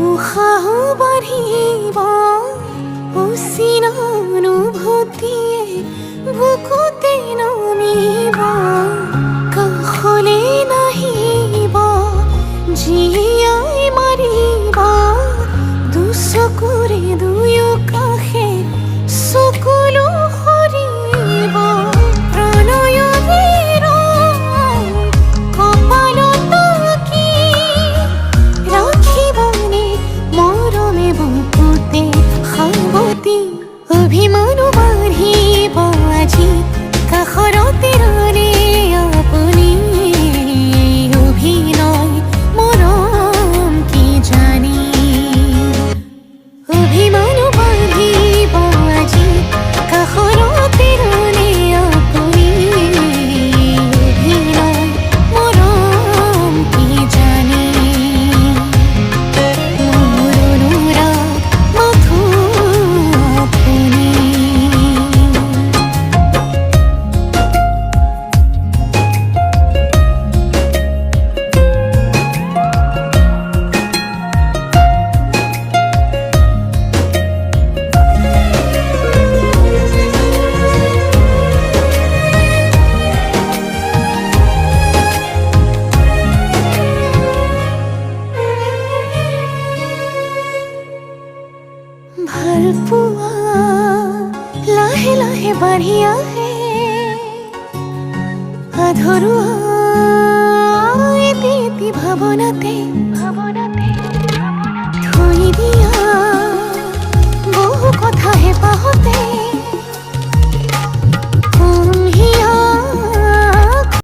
উশাহ বাঢ়িব অচিনানুভূতিয়ে বুকুতে নামিব কাষলে নাহিব জীয়াই মাৰিব দুচকুৰে দুয়ো কাষে চকুলো সৰিব প্ৰণয়ৰ কপালত কি ৰাখিবনে মৰমে বুকুতে সাৱটি অভিমানো বাঢ়িব আজি কাষৰতে ৰলে আপুনি অভিনয় মৰম কি জানি অভিমানো বাঢ়িব আজি কাষৰতে ৰলে আপুনি অভিনয় মৰম কি জানি মোৰ অনুৰাগ মাথো আপুনি ভাল পোৱা লাহে লাহে বাঢ়ি আহে আধৰুৱা এটি এটি ভাৱনাতে